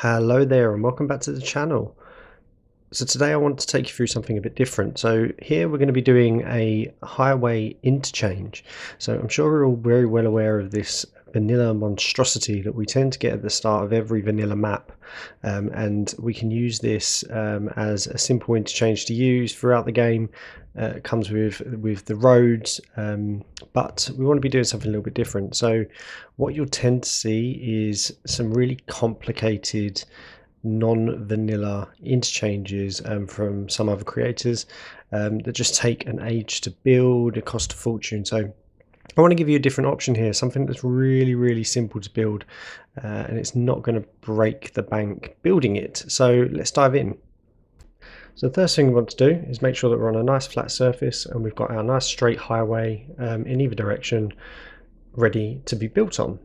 Hello there and welcome back to the channel. So today I want to take you through something a bit different. So here we're going to be doing a highway interchange. So I'm sure we're all very well aware of this vanilla monstrosity that we tend to get at the start of every vanilla map, and we can use this as a simple interchange to use throughout the game. It comes with the roads, but we want to be doing something a little bit different. So what you'll tend to see is some really complicated non-vanilla interchanges from some other creators that just take an age to build, it cost a fortune. So I want to give you a different option here, something that's really simple to build, and it's not going to break the bank building it. So let's dive in. So the first thing we want to do is make sure that we're on a nice flat surface and we've got our nice straight highway in either direction ready to be built on.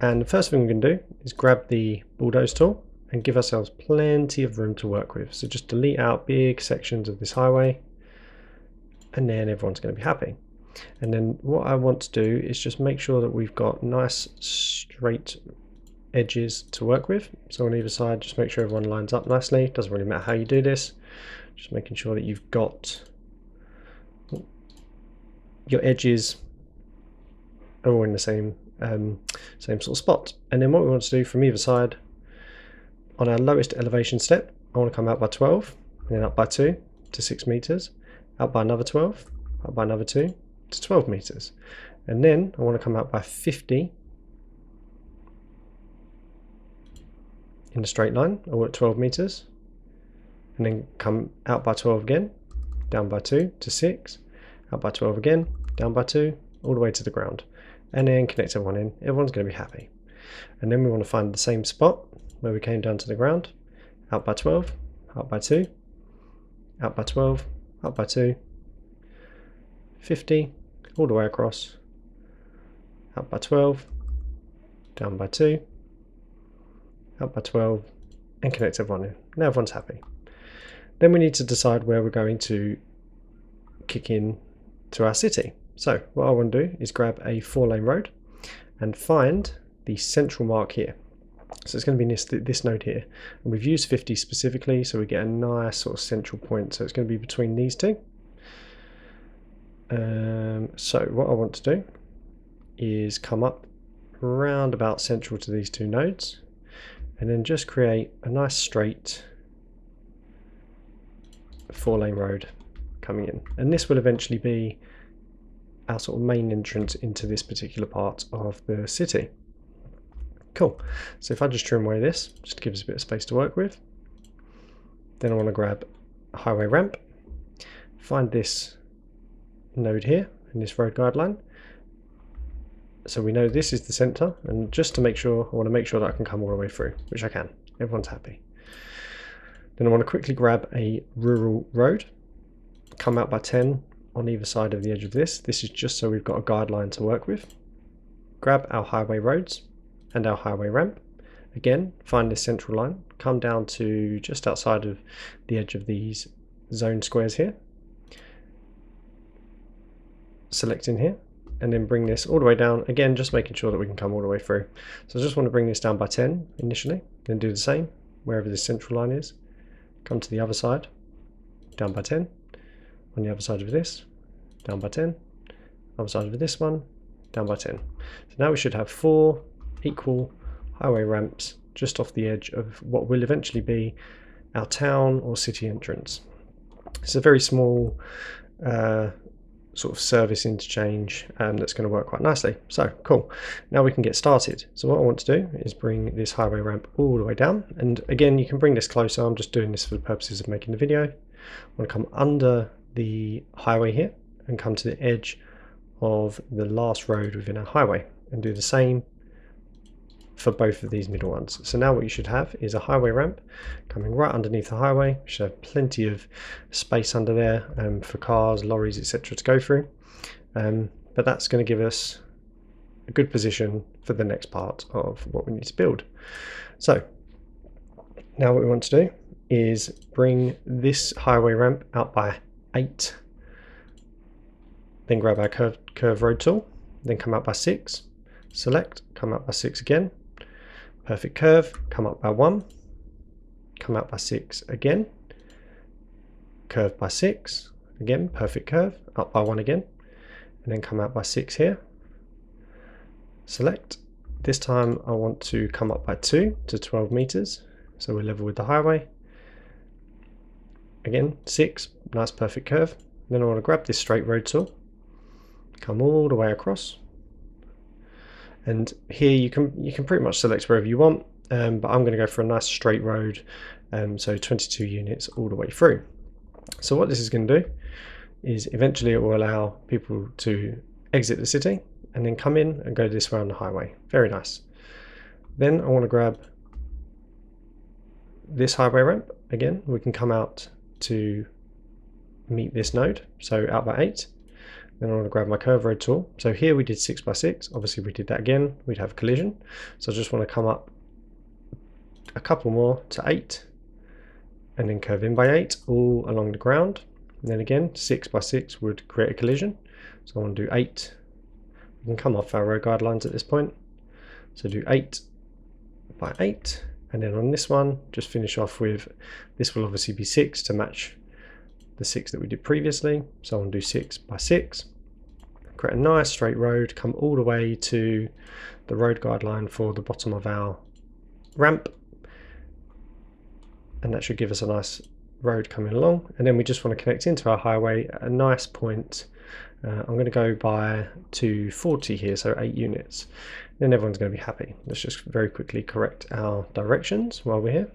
And the first thing we're going to do is grab the bulldoze tool and give ourselves plenty of room to work with. So just delete out big sections of this highway and then everyone's going to be happy. And then what I want to do is just make sure that we've got nice straight edges to work with. So on either side, just make sure everyone lines up nicely. Doesn't really matter how you do this, just making sure that you've got your edges are all in the same sort of spot. And then what we want to do from either side, on our lowest elevation step, I want to come out by 12, and then up by 2 to 6 meters, out by another 12, up by another 2 to 12 meters. And then I want to come out by 50 in a straight line, or at 12 meters, and then come out by 12 again, down by 2 to 6, out by 12 again, down by 2, all the way to the ground. And then connect everyone in, everyone's going to be happy. And then we want to find the same spot where we came down to the ground, out by 12, out by 2, out by 12, up by 2, 50, all the way across, out by 12, down by 2, out by 12, and connect everyone in. Now everyone's happy. Then we need to decide where we're going to kick in to our city. So what I want to do is grab a 4-lane road and find the central mark here. So it's going to be this node here, and we've used 50 specifically, so we get a nice sort of central point. So it's going to be between these two. So what I want to do is come up round about central to these two nodes, and then just create a nice straight 4-lane road coming in, and this will eventually be our sort of main entrance into this particular part of the city. Cool. So if I just trim away this, just to give us a bit of space to work with, then I want to grab a highway ramp, find this node here in this road guideline. So we know this is the center, and just to make sure, I want to make sure that I can come all the way through, which I can. Everyone's happy. Then I want to quickly grab a rural road, come out by 10 on either side of the edge of this. This is just so we've got a guideline to work with. Grab our highway roads and our highway ramp. Again, find this central line, come down to just outside of the edge of these zone squares here. Select in here, and then bring this all the way down. Again, just making sure that we can come all the way through. So I just want to bring this down by 10 initially, then do the same wherever this central line is. Come to the other side, down by 10. On the other side of this, down by 10. Other side of this one, down by 10. So now we should have 4 equal highway ramps just off the edge of what will eventually be our town or city entrance. It's a very small sort of service interchange that's going to work quite nicely. So cool, now we can get started. So what I want to do is bring this highway ramp all the way down, and again you can bring this closer. I'm just doing this for the purposes of making the video. I want to come under the highway here and come to the edge of the last road within our highway and do the same for both of these middle ones. So now what you should have is a highway ramp coming right underneath the highway. You should have plenty of space under there for cars, lorries, etc. to go through, but that's going to give us a good position for the next part of what we need to build. So now what we want to do is bring this highway ramp out by 8, then grab our curve road tool, then come out by 6, select, come out by 6 again, perfect curve, come up by 1, come out by 6 again, curve by 6, again, perfect curve, up by 1 again, and then come out by 6 here. Select. This time I want to come up by 2 to 12 meters, so we're level with the highway. Again, 6, nice perfect curve. Then I want to grab this straight road tool, come all the way across, and here you can pretty much select wherever you want, but I'm going to go for a nice straight road, so 22 units all the way through. So what this is going to do is eventually it will allow people to exit the city and then come in and go this way on the highway. Very nice. Then I want to grab this highway ramp. Again, we can come out to meet this node, so out by 8. Then I want to grab my curve road tool. So here we did 6 by 6. Obviously we did that again, we'd have collision. So I just want to come up a couple more to 8 and then curve in by 8 all along the ground. And then again, 6 by 6 would create a collision. So I want to do 8. We can come off our road guidelines at this point. So do 8 by 8. And then on this one, just finish off with, this will obviously be 6 to match the 6 that we did previously. So I want to do 6 by 6. Create a nice straight road, come all the way to the road guideline for the bottom of our ramp. And that should give us a nice road coming along. And then we just want to connect into our highway at a nice point. I'm going to go by 240 here, so 8 units. Then everyone's going to be happy. Let's just very quickly correct our directions while we're here.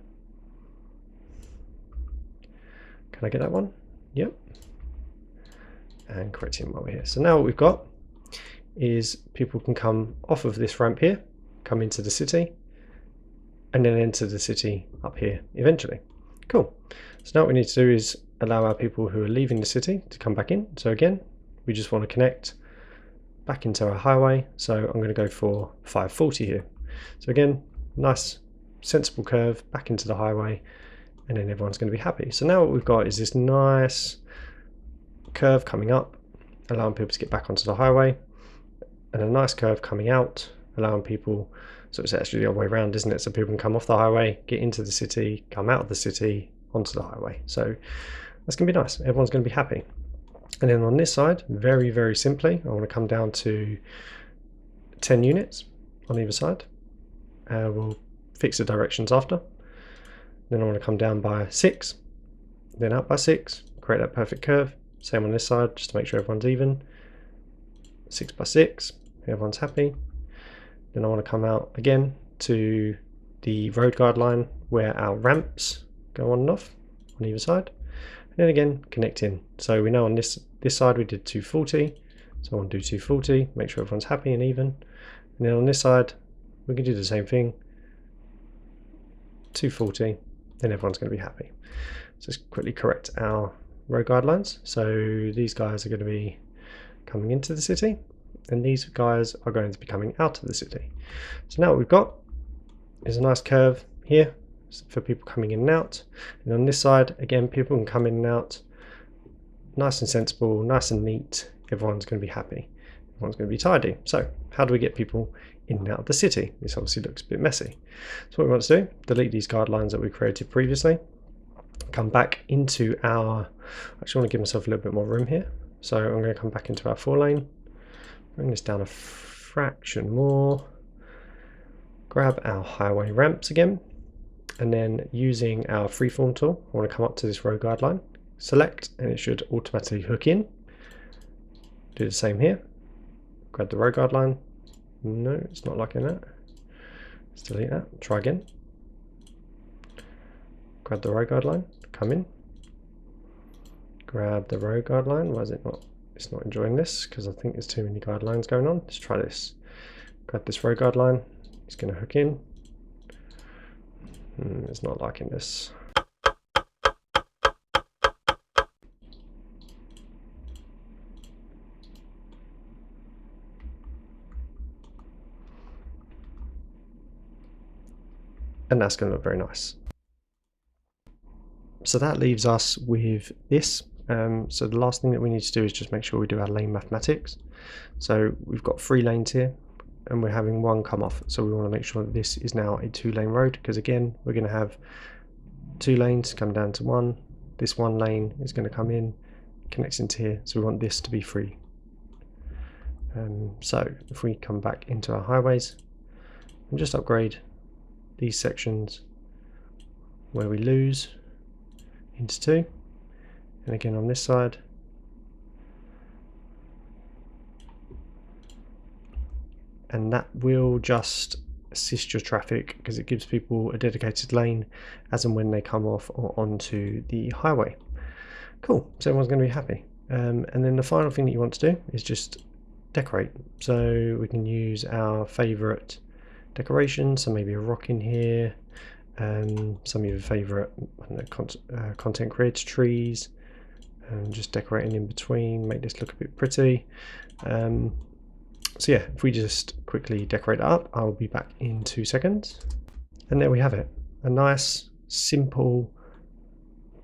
Can I get that one? Yep. And correct him while we're here. So now what we've got is people can come off of this ramp here, come into the city, and then enter the city up here eventually. Cool. So now what we need to do is allow our people who are leaving the city to come back in. So again, we just want to connect back into our highway. So I'm going to go for 540 here. So again, nice sensible curve back into the highway, and then everyone's going to be happy. So now what we've got is this nice curve coming up, allowing people to get back onto the highway, and a nice curve coming out, allowing people, so it's actually the other way around, isn't it? So people can come off the highway, get into the city, come out of the city, onto the highway. So that's going to be nice. Everyone's going to be happy. And then on this side, very, very simply, I want to come down to 10 units on either side. We'll fix the directions after. Then I want to come down by 6, then up by 6, create that perfect curve. Same on this side, just to make sure everyone's even. 6 by 6, everyone's happy. Then I want to come out again to the road guideline where our ramps go on and off on either side. And then again, connect in. So we know on this side we did 240. So I want to do 240, make sure everyone's happy and even. And then on this side, we can do the same thing. 240, then everyone's going to be happy. So let's quickly correct our road guidelines. So these guys are going to be coming into the city, and these guys are going to be coming out of the city. So now what we've got is a nice curve here for people coming in and out. And on this side, again, people can come in and out. Nice and sensible, nice and neat. Everyone's going to be happy. Everyone's going to be tidy. So how do we get people in and out of the city? This obviously looks a bit messy. So what we want to do, delete these guidelines that we created previously. Come back into our, actually I want to give myself a little bit more room here. So I'm going to come back into our 4-lane, bring this down a fraction more, grab our highway ramps again, and then using our freeform tool, I want to come up to this road guideline, select, and it should automatically hook in. Do the same here, grab the road guideline. No, it's not liking that. Let's delete that, try again. Grab the road guideline, come in. Grab the road guideline. Why is it not? It's not enjoying this because I think there's too many guidelines going on. Let's try this. Grab this road guideline. It's going to hook in. It's not liking this. And that's going to look very nice. So that leaves us with this. So the last thing that we need to do is just make sure we do our lane mathematics. So we've got 3 lanes here. and we're having one come off. So we want to make sure that this is now a 2-lane road, because again, we're going to have 2 lanes come down to 1. This 1 lane is going to come in, connects into here, so we want this to be free. So if we come back into our highways and just upgrade these sections where we lose into 2, and again on this side, and that will just assist your traffic because it gives people a dedicated lane as and when they come off or onto the highway. Cool, so everyone's going to be happy. And then the final thing that you want to do is just decorate. So we can use our favorite decorations, so maybe a rock in here, some of your favorite content creator trees, and just decorating in between, make this look a bit pretty. So yeah, if we just quickly decorate it up, I'll be back in 2 seconds. And there we have it, a nice, simple,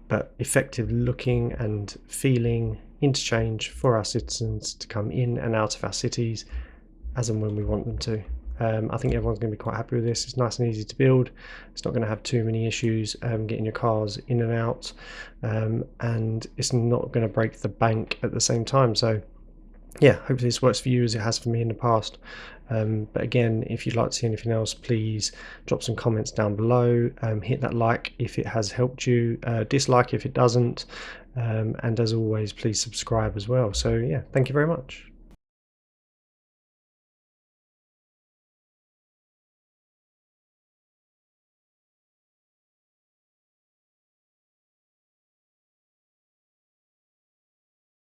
but effective looking and feeling interchange for our citizens to come in and out of our cities as and when we want them to. I think everyone's going to be quite happy with this. It's nice and easy to build. It's not going to have too many issues getting your cars in and out, and it's not going to break the bank at the same time. So yeah, hopefully this works for you as it has for me in the past. But again, if you'd like to see anything else, please drop some comments down below. Hit that like if it has helped you, dislike if it doesn't, and as always, please subscribe as well. So yeah, thank you very much.